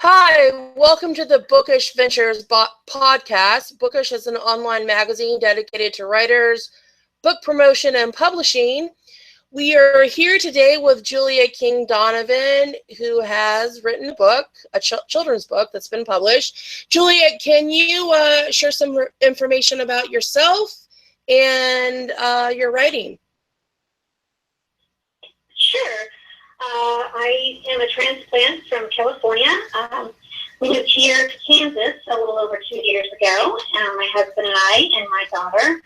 Hi, welcome to the Bookish Ventures podcast. Bookish is an online magazine dedicated to writers, book promotion, and publishing. We are here today with Julia King Donovan, who has written a book, a children's book that's been published. Julia, can you share some information about yourself and your writing? Sure. I am a transplant from California. We moved here to Kansas a little over 2 years ago. My husband and I and my daughter.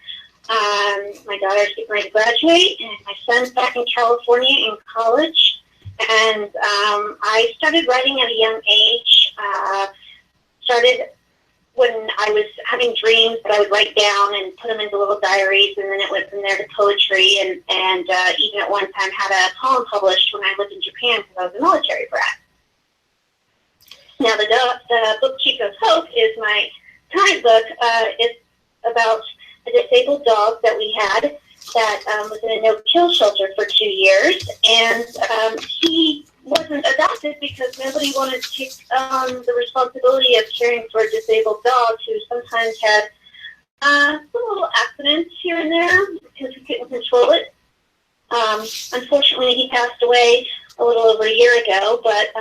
My daughter's getting ready to graduate, and my son's back in California in college. And I started writing at a young age. Started when I was having dreams that I would write down and put them into little diaries, and then it went from there to poetry, and even at one time had a poem published when I lived in Japan because I was a military brat. Now the book Chico's Hope is my current book. It's about a disabled dog that we had that was in a no-kill shelter for 2 years, and he wasn't adopted because nobody wanted to take the responsibility of caring for a disabled dog who sometimes had some little accidents here and there because we couldn't control it. Unfortunately, he passed away a little over a year ago, but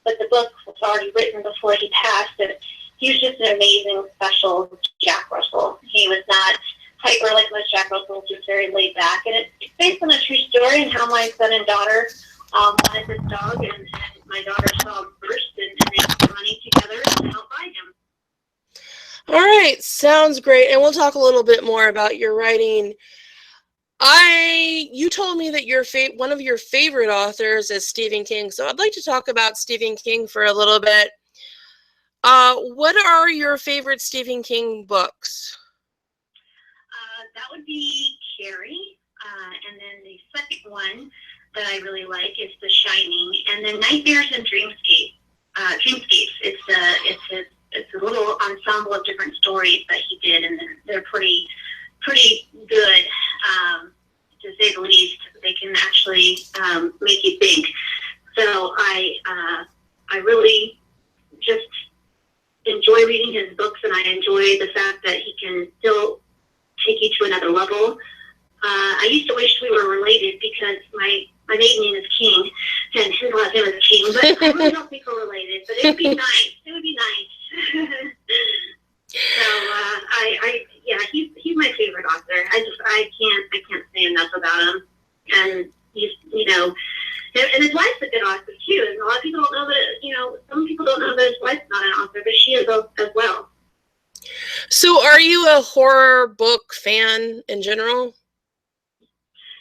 the book was already written before he passed, and he was just an amazing, special Jack Russell. He was not hyper like most Jack Russells, just very laid back, and it's based on a true story and how my son and daughter wanted this dog, and my daughter saw him first, and they put money together to help buy him. All right, sounds great. And we'll talk a little bit more about your writing. You told me that one of your favorite authors is Stephen King, so I'd like to talk about Stephen King for a little bit. What are your favorite Stephen King books? That would be Carrie, and then the second one that I really like is The Shining, and then Nightmares and Dreamscapes. It's a little ensemble of different stories that he did, and they're pretty good, to say the least. They can actually make you think. So I really just enjoy reading his books, and I enjoy the fact that he can still take you to another level. I used to wish we were related because my maiden name is King, and his last name is King, but I really don't think we're related, but it would be nice. It would be nice. So, he's my favorite author. I can't say enough about him. And he's, and his wife's a good author too. And a lot of people don't know that, some people don't know that his wife's not an author, but she is as well. So are you a horror book fan in general?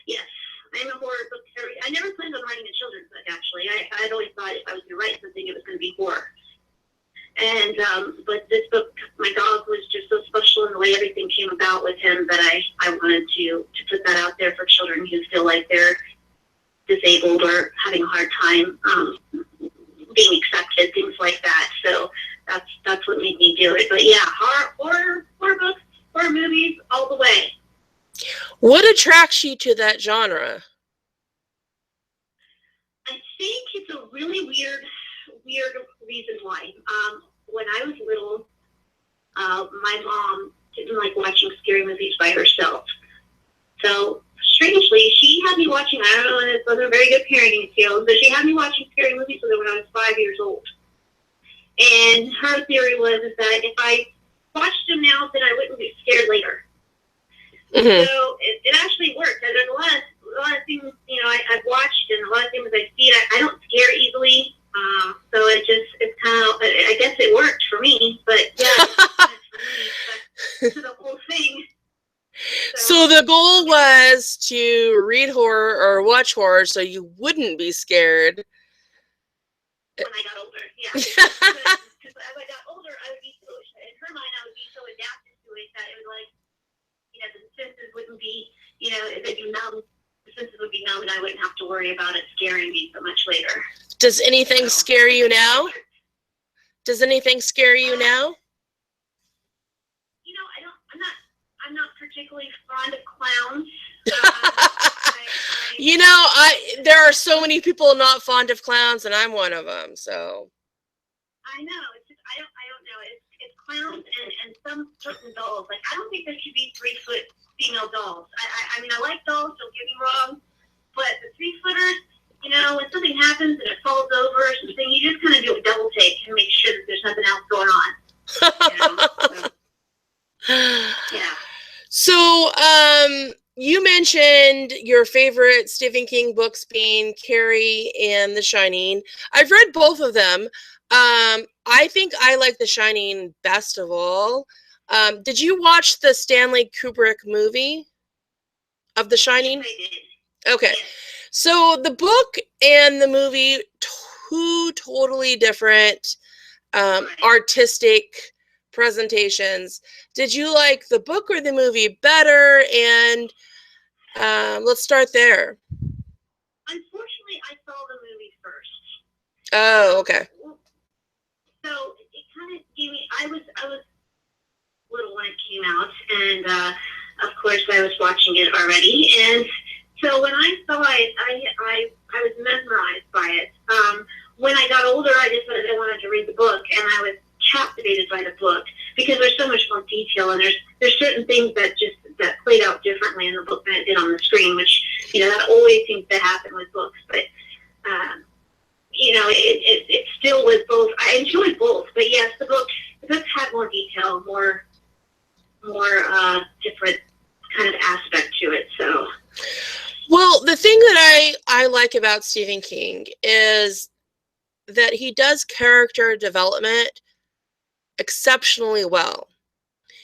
Yes, I'm a horror book. I never planned on writing a children's book, actually. I'd always thought if I was going to write something, it was going to be horror. And, but this book, my dog was just so special in the way everything came about with him that I wanted to put that out there for children who feel like they're disabled or having a hard time being accepted, things like that. So that's what made me do it. But yeah, horror books, horror movies, all the way. What attracts you to that genre? I think it's a really weird reason why. When I was little, my mom didn't like watching scary movies by herself. So strangely, she had me watching, I don't know, and it wasn't a very good parenting skills, but she had me watching scary movies when I was 5 years old. And her theory was that if I watched them now, then I wouldn't get scared later. Mm-hmm. So it actually worked. There's a lot of things, I've watched, and a lot of things I've seen. I don't scare easily. So it's kind of, I guess it worked for me, but yeah, to the whole thing. So the goal was to read horror or watch horror so you wouldn't be scared. When I got older, yeah. Because as I got older, I would be so, in her mind, I would be so adapted to it that it was like, the senses wouldn't be, they'd be numb. The senses would be numb, and I wouldn't have to worry about it scaring me so much later. Does anything scare you now? Does anything scare you now? I'm not particularly fond of clowns. There are so many people not fond of clowns, and I'm one of them. So I know. It's just I don't know. It's clowns and some certain dolls. Like I don't think there should be 3-foot female dolls. I mean I like dolls. Don't get me wrong, but the 3-footers, you know, when something happens and it falls over or something, you just kind of do a double take and make sure that there's nothing else going on. Yeah. So, you mentioned your favorite Stephen King books being Carrie and The Shining. I've read both of them. I think I like The Shining best of all. Did you watch the Stanley Kubrick movie of The Shining? Yes, I did. Okay. Yes. So the book and the movie, two totally different artistic presentations. Did you like the book or the movie better? And let's start there. Unfortunately, I saw the movie first. Oh, okay. So it kind of gave me. I was little when it came out, and of course I was watching it already. And so when I saw it, I was mesmerized by it. When I got older, I decided I wanted to read the book, and I was captivated by the book because there's so much more detail, and there's certain things that played out differently in the book than it did on the screen, which, you know, that always seems to happen with books. But you know, it still was both. I enjoyed both, but yes, the book had more detail, more different kind of aspect to it. So, well, the thing that I like about Stephen King is that he does character development exceptionally well.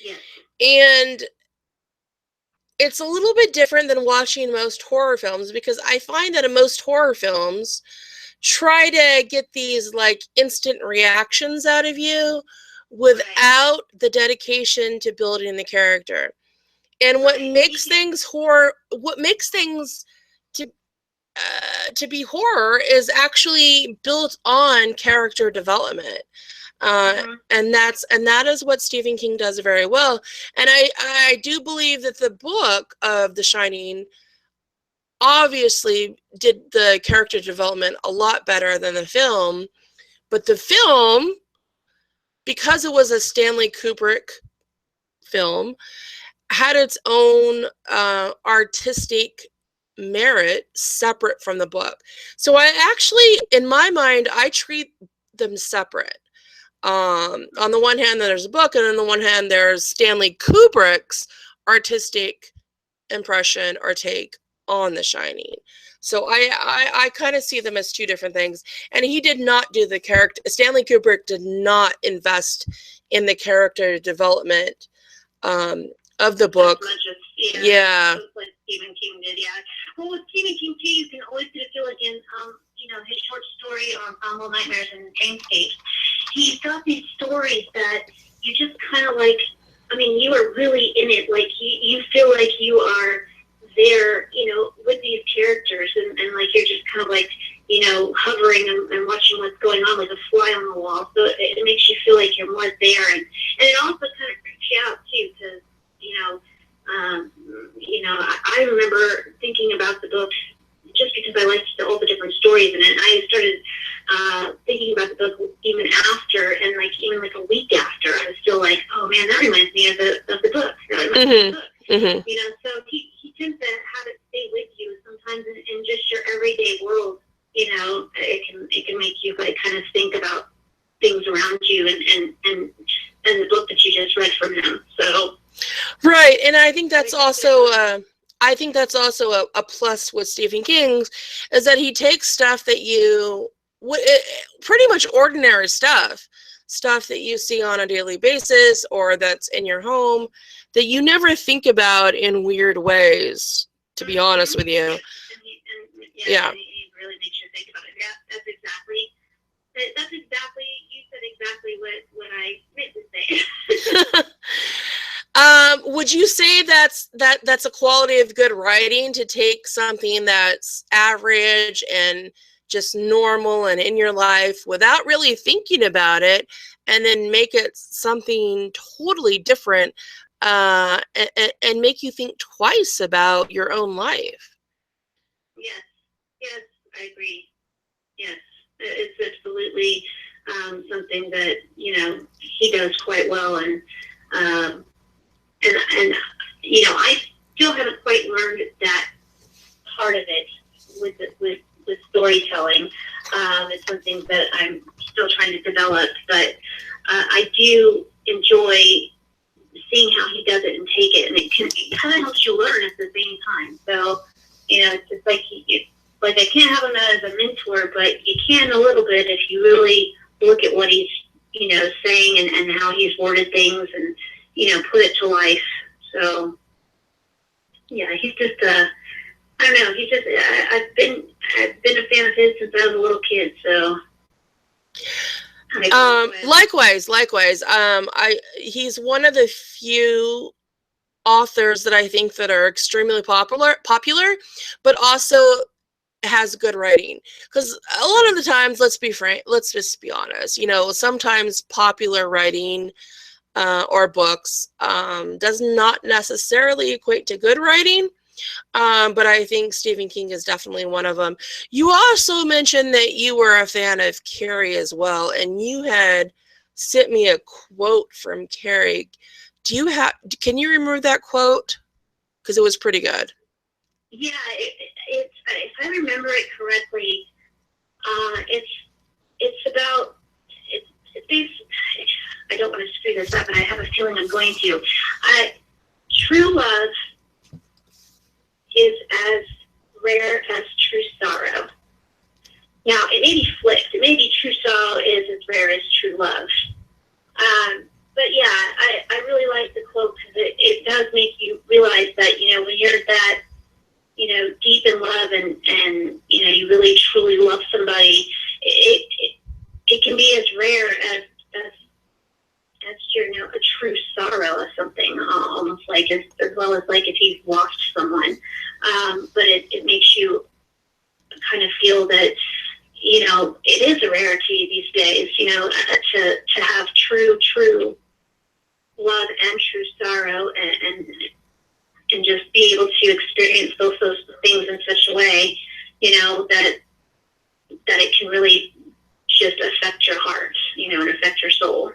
yes. And it's a little bit different than watching most horror films, because I find that in most horror films try to get these like instant reactions out of you without the dedication to building the character. And what makes things to be horror is actually built on character development. And that is what Stephen King does very well. And I do believe that the book of The Shining obviously did the character development a lot better than the film. But the film, because it was a Stanley Kubrick film, had its own artistic merit separate from the book. So I actually, in my mind, I treat them separate. On the one hand, there's a book, and on the one hand, there's Stanley Kubrick's artistic impression or take on The Shining. So I kind of see them as two different things. And he did not do the character. Stanley Kubrick did not invest in the character development of the book. Yeah. Like Stephen King did, yeah. Well, with Stephen King too, you can always get a feel like in you know, his short story on Little Nightmares and Dreamscape. He's got these stories that you just kind of like. I mean, you are really in it. Like you feel like you are there, you know, with these characters, and like you're just kind of like, you know, hovering and watching what's going on like a fly on the wall. So it makes you feel like you're more there, and it also kind of creeps you out too, because you know, I remember thinking about the book just because I liked all the different stories in it. I started thinking about the book even after, and like even like a week after, I was still like, oh man, that reminds me of the book. That reminds me of the book. Mm-hmm. You know, so he tends to have it stay with you sometimes in just your everyday world. You know, it can make you like kind of think about things around you and the book that you just read from him. So. Right, and I think that's also a plus with Stephen King's, is that he takes stuff that you pretty much ordinary stuff that you see on a daily basis or that's in your home that you never think about in weird ways, to be honest with you. Yeah. And he really makes you think about it. Yeah, that's exactly. You said exactly what I meant to say. Would you say that's a quality of good writing, to take something that's average and just normal and in your life without really thinking about it, and then make it something totally different, and make you think twice about your own life? Yes, I agree. Yes, it's absolutely something that, he does quite well. And I still haven't quite learned that part of it with storytelling. It's something that I'm still trying to develop, but I do enjoy seeing how he does it and take it, and it kind of helps you learn at the same time. So, it's just like I can't have him as a mentor, but you can a little bit if you really look at what he's, saying and how he's worded things and, put it to life. So, yeah, he's just I don't know. He's just I've been a fan of his since I was a little kid. So. Likewise. He's one of the few authors that I think that are extremely popular, but also has good writing. Because a lot of the times, let's just be honest, sometimes popular writing or books does not necessarily equate to good writing. But I think Stephen King is definitely one of them. You also mentioned that you were a fan of Carrie as well, and you had sent me a quote from Carrie. Can you remember that quote? Because it was pretty good. Yeah, it's if I remember it correctly, it's about I don't want to screw this up, and I have a feeling I'm going to. True love is as rare as true sorrow. Now, it may be flipped. It may be true sorrow is as rare as true love. But yeah, I really like the quote because it does make you realize that, when you're that, deep in love and you really truly love somebody, it can be as rare as a true sorrow of something, almost like as well as like if you've lost someone. But it makes you kind of feel that, it is a rarity these days, to have true love and true sorrow and just be able to experience both those things in such a way, that it can really just affect your heart, and affect your soul.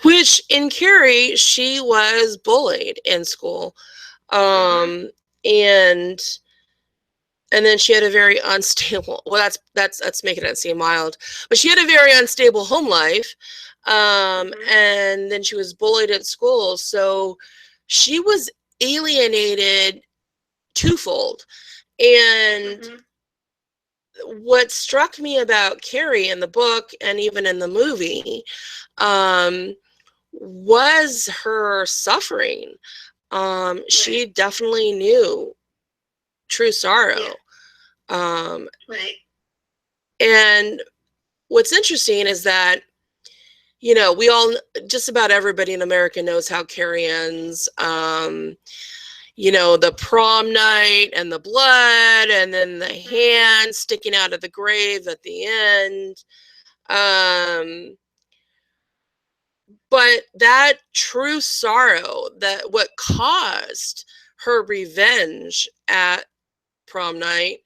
Which in Carrie, she was bullied in school. And then she had a very unstable, well, that's making it seem mild, but she had a very unstable home life. And then she was bullied at school. So she was alienated twofold. And what struck me about Carrie in the book and even in the movie was her suffering. She definitely knew true sorrow. Right. And what's interesting is that, just about everybody in America knows how Carrie ends. The prom night and the blood and then the hand sticking out of the grave at the end. But that true sorrow, that what caused her revenge at prom night,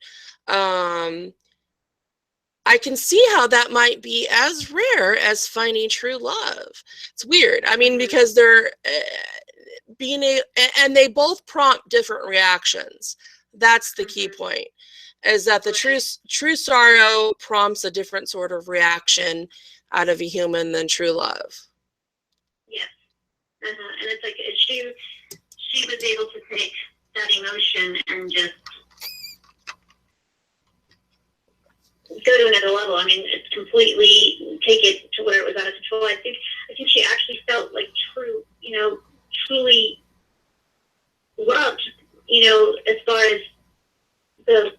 I can see how that might be as rare as finding true love. It's weird. I mean, because they're and they both prompt different reactions. That's the key point, is that the true sorrow prompts a different sort of reaction out of a human than true love. Yes. And it's like she was able to take that emotion and just go to another level. I mean, it's completely take it to where it was out of control. I think she actually felt like truly loved, as far as the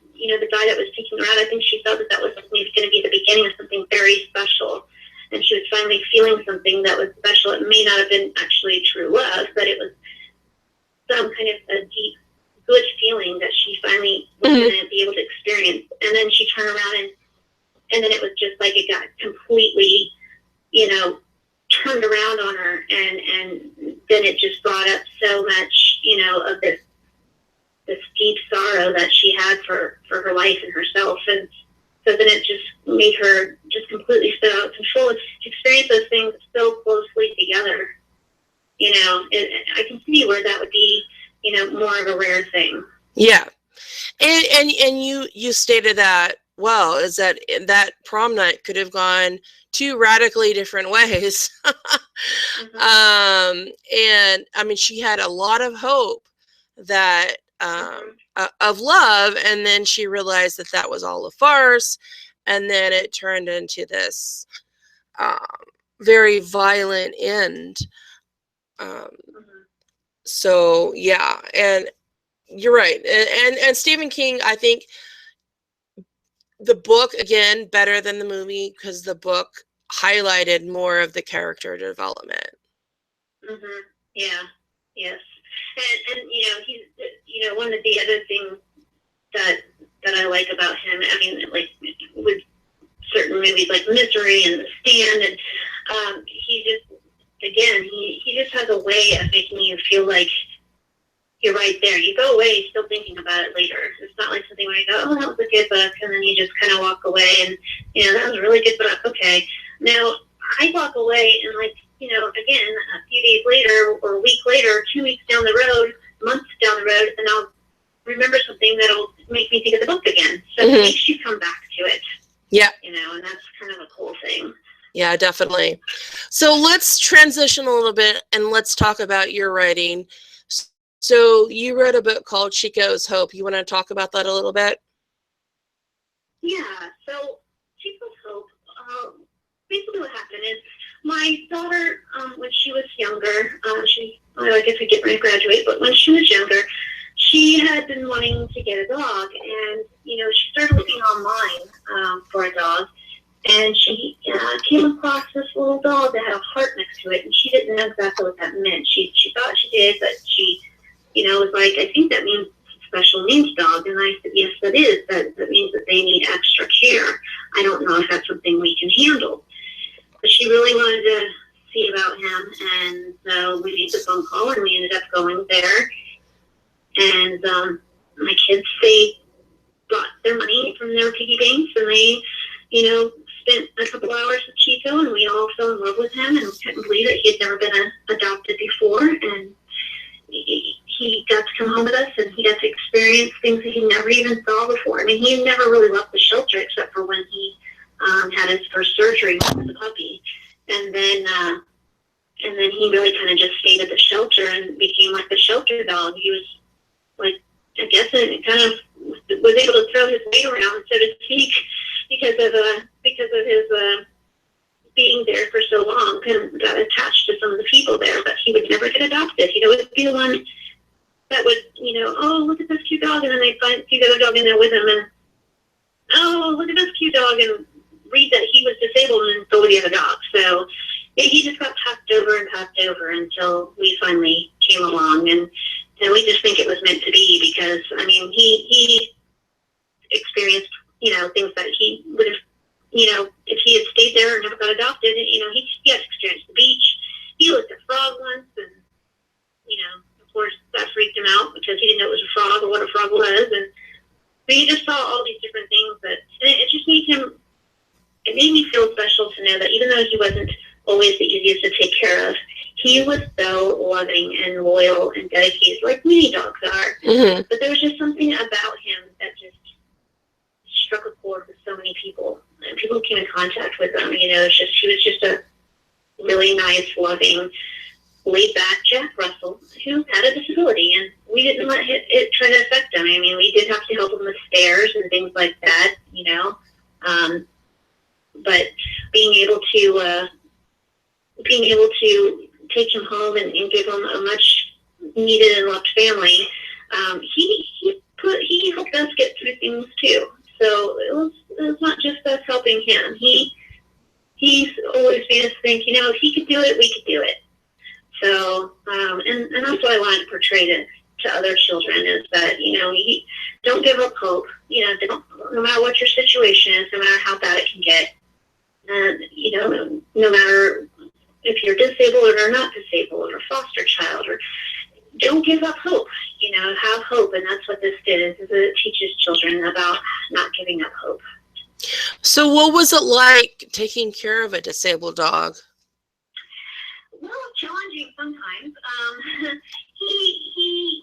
guy that was taking her out. I think she felt that was going to be the beginning of something very special. And she was finally feeling something that was special. It may not have been actually true love, but it was some kind of a deep, good feeling that she finally was going to be able to experience. And then she turned around and then it was just like it got completely, turned around on her. And then it just brought up so much, of this deep sorrow that she had for her life and herself. And so then it just made her just completely spin out of control. It's experience those things so closely together, I can see where that would be, more of a rare thing. Yeah. And you stated that, well, is that prom night could have gone two radically different ways. Mm-hmm. And I mean, she had a lot of hope that of love, and then she realized that that was all a farce, and then it turned into this very violent end. So yeah, and you're right, and Stephen King, I think the book, again, better than the movie, because the book highlighted more of the character development. Mm-hmm. Yeah. Yes. And he's, one of the other things that I like about him, I mean, like with certain movies like Misery and The Stand, and he just, again, he just has a way of making you feel like you're right there. You go away still thinking about it later. It's not like something where you go, oh, that was a good book, and then you just kind of walk away and, that was a really good book. Okay. Now, I walk away and, like, again, a few days later or a week later, 2 weeks down the road, months down the road, and I'll remember something that'll make me think of the book again. So it makes you come back to it. Yeah. And that's kind of a cool thing. Yeah, definitely. So let's transition a little bit and let's talk about your writing. So you wrote a book called Chico's Hope. You want to talk about that a little bit? Yeah. So Chico's Hope, basically what happened is my daughter, when she was younger, I guess I get ready to graduate, but when she was younger, she had been wanting to get a dog, and, she started looking online for a dog, and she came across this little dog that had a heart next to it, and she didn't know exactly what that meant. She thought she did, but she, was like, I think that means special needs dog. And I said, yes, that is. That means that they need extra care. I don't know if that's something we can handle. But she really wanted to see about him, and so we made the phone call, and we ended up going there. And my kids, they got their money from their piggy banks, and they, spent a couple hours with Chico, and we all fell in love with him, and we couldn't believe that he had never been adopted before. And he got to come home with us, and he got to experience things that he never even saw before. I mean, he never really left the shelter except for when he had his first surgery when he was a puppy. And then he really kind of just stayed at the shelter and became like the shelter dog. He was, like, I guess it kind of was able to throw his weight around, so to speak, because of his being there for so long, and got attached to some of the people there. But he would never get adopted. He'd always be the one that would, oh, look at this cute dog, and then they'd see the other dog in there with him, and oh, look at this cute dog, and read that he was disabled and then go with the other dog. So he just got passed over until we finally came along, and we just think it was meant to be, because, I mean, he experienced, things that he would have, if he had stayed there and never got adopted, he had experienced the beach. He looked at a frog once, and, of course, that freaked him out because he didn't know it was a frog or what a frog was, and but he just saw all these different things and it just it made me feel special to know that even though he wasn't always the easiest to take care of, he was so loving and loyal and dedicated, like many dogs are. Mm-hmm. But there was just something about him that just struck a chord with so many people. And people came in contact with him. He was just a really nice, loving, laid-back Jack Russell who had a disability, and we didn't let it try to affect him. I mean, we did have to help him with stairs and things like that, but being able to take him home and give him a much needed and loved family, he helped us get through things too. So it was not just us helping him. He's always made us think, if he could do it, we could do it. So, and that's what I wanted to portray to other children, is that, you don't give up hope. No matter what your situation is, no matter how bad it can get, and, no matter if you're disabled or not disabled or foster child, or don't give up hope. Have hope, and that's what this did. Is it teaches children about not giving up hope. So what was it like taking care of a disabled dog? Well, challenging sometimes. He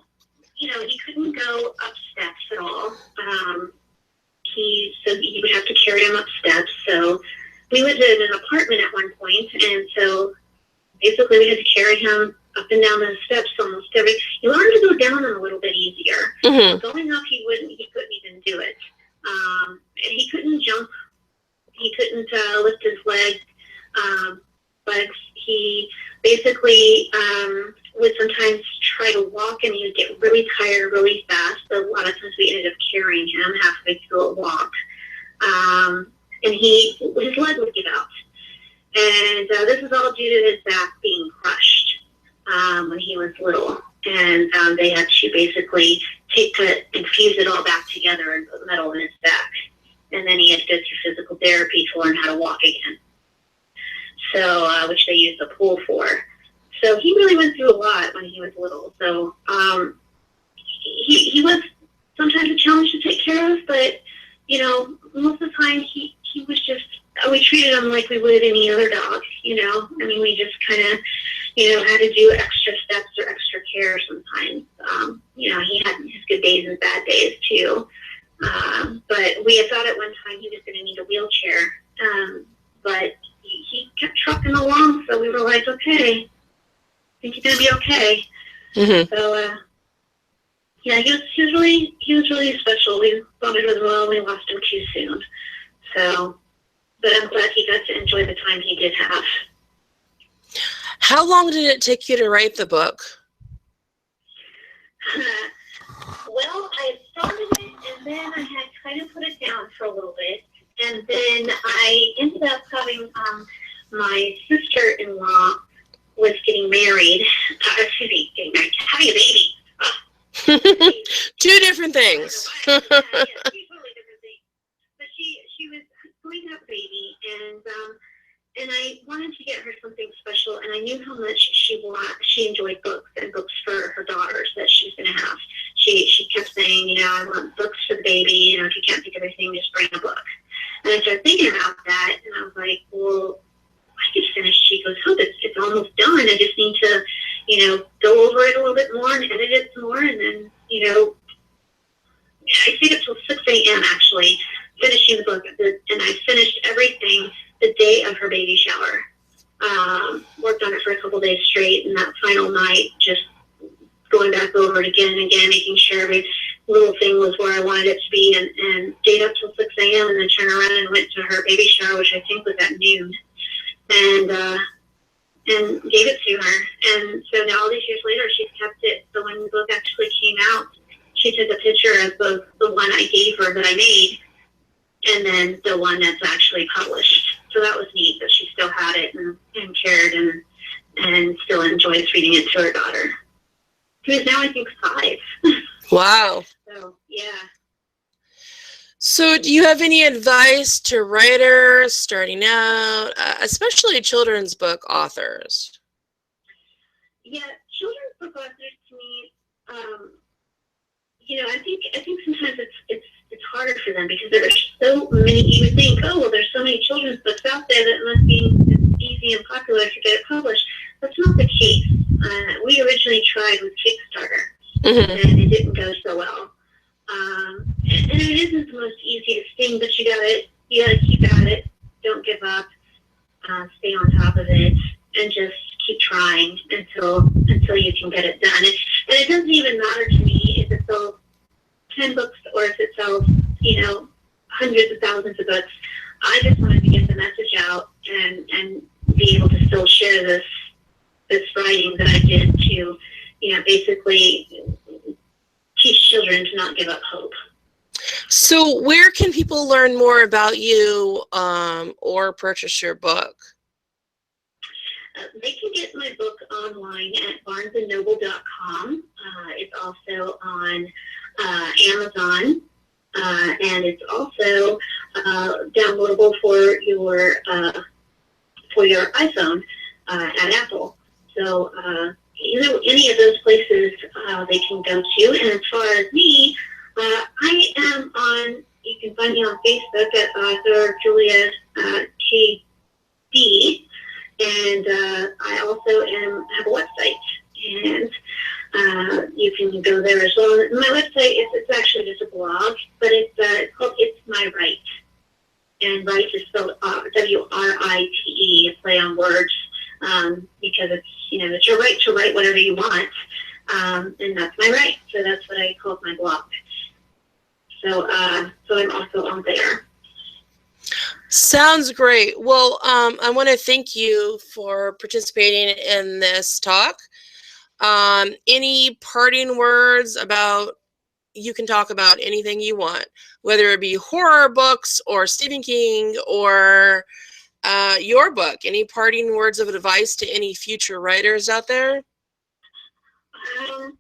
he couldn't go up steps at all. So you would have to carry him up steps. So we lived in an apartment at one point, and so basically we had to carry him up and down the steps almost every. You learned to go down them a little bit easier. Mm-hmm. Going up, he couldn't even do it. And he couldn't jump. He couldn't lift his leg. But he basically would sometimes try to walk, and he would get really tired really fast. So a lot of times we ended up carrying him halfway through a walk. And his leg would give out. And this is all due to his back being crushed when he was little. And they had to basically tape it and fuse it all back together and put metal in his back. And then he had to go through physical therapy to learn how to walk again. So, which they used the pool for. So he really went through a lot when he was little. So he was sometimes a challenge to take care of, but, most of the time he was just, we treated him like we would any other dog, I mean, we just kind of, had to do extra steps or extra care sometimes. He had his good days and bad days too. But we had thought at one time he was going to need a wheelchair. But he kept trucking along, so we were like, okay, I think he's going to be okay. Mm-hmm. So, he was really special. We bonded with him well. We lost him too soon. So, but I'm glad he got to enjoy the time he did have. How long did it take you to write the book? Well, I started it, and then I had kind of put it down for a little bit. And then I ended up having my sister-in-law was getting married. Getting married, having a baby. Two different things. Yeah, two totally different things. But she was going to have a baby, and I wanted to get her something special, and I knew how much she enjoyed books and books for her daughters that she's going to have. She kept saying, I want books for the baby. If you can't think of anything, just bring a book. And I started thinking about that, and I was like, well, I could finish. She goes, it's almost done. I just need to, go over it a little bit more and edit it some more, and then, I stayed up till 6 a.m. actually, finishing the book, and I finished everything the day of her baby shower. Worked on it for a couple days straight, and that final night, just going back over it again and again, making sure every little thing was where I wanted it to be, and stayed up till 6 a.m. and then turned around and went to her baby shower, which I think was at noon, and gave it to her. And so now all these years later, she's kept it. So when the book actually came out, she took a picture of both the one I gave her that I made and then the one that's actually published. So that was neat that she still had it and cared and still enjoys reading it to her daughter, who is now, I think, 5. Wow. So, yeah. So do you have any advice to writers starting out, especially children's book authors? Yeah, children's book authors, to me, I think sometimes it's harder for them because there's so many. You would think, oh well, there's so many children's books out there that it must be easy and popular to get it published. That's not the case. We originally tried with Kickstarter, mm-hmm. and it didn't go so well. And it isn't the most easiest thing, but you gotta keep at it. Don't give up. Stay on top of it, and just keep trying until you can get it done. And it doesn't even matter to me if it sells 10 books or if it sells, hundreds of thousands of books. I just wanted to get the message out and be able to still share this writing that I did to, basically teach children to not give up hope. So where can people learn more about you or purchase your book? They can get my book online at barnesandnoble.com. It's also on Amazon, and it's also downloadable for your iPhone at Apple. So any of those places they can go to. And as far as me, I am on you can find me on Facebook at author Julia KB, and I also have a website, and you can go there as well. My website it's actually just a blog, but it's called It's My Right, and right is spelled WRITE, a play on words, because it's your right to write whatever you want, and that's my right. So that's what I call my blog. So I'm also on there. Sounds great. Well, I want to thank you for participating in this talk. Any parting words about, you can talk about anything you want, whether it be horror books or Stephen King or your book. Any parting words of advice to any future writers out there? I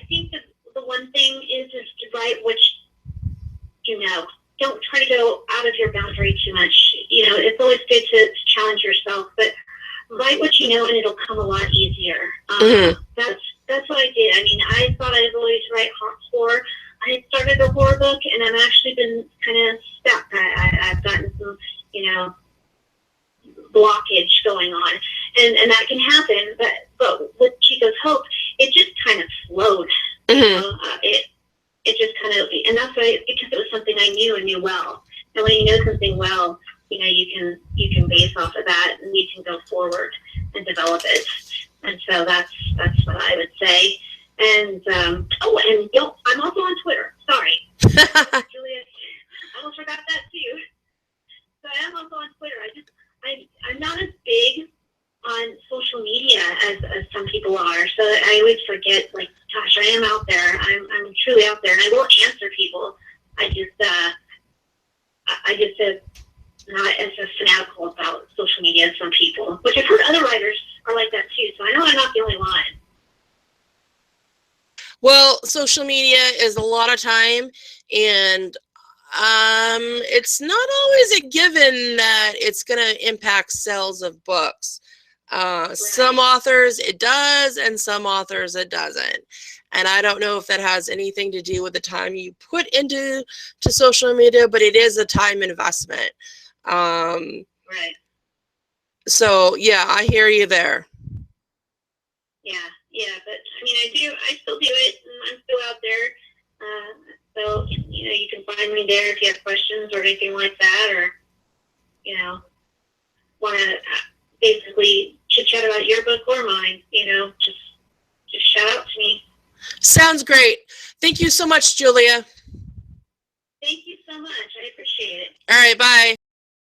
think that the one thing is to write what don't try to go out of your boundary too much. It's always good to challenge yourself, but write what you know and it'll come a lot easier. That's what I did. I mean, I thought I'd always write horror. I started a horror book and I've actually been kind of stuck. I've gotten some, blockage going on, and that can happen. But with Chico's Hope, it just kind of flowed. It just kind of, and that's why, because it was something I knew and knew well. And when you know something well, you can base off of that and you can go forward and develop it. And so that's what I would say. And I'm also on Twitter. Sorry, Julia, I almost forgot that too. So I am also on Twitter. I'm not as big on social media as some people are. So I always forget, like, gosh, I am out there. I'm truly out there, and I will answer people. I just am not as fanatical about social media as some people, which I've heard other writers are like that too. So I know I'm not the only one. Well, social media is a lot of time, and it's not always a given that it's going to impact sales of books. Right. Some authors it does, and some authors it doesn't. And I don't know if that has anything to do with the time you put into social media, but it is a time investment. Right. So yeah, I hear you there. Yeah, but I mean, I still do it, and I'm still out there. So you can find me there if you have questions or anything like that, or want to basically chit chat about your book or mine. Just shout out to me. Sounds great. Thank you so much, Julia. Thank you so much. I appreciate it. All right, bye.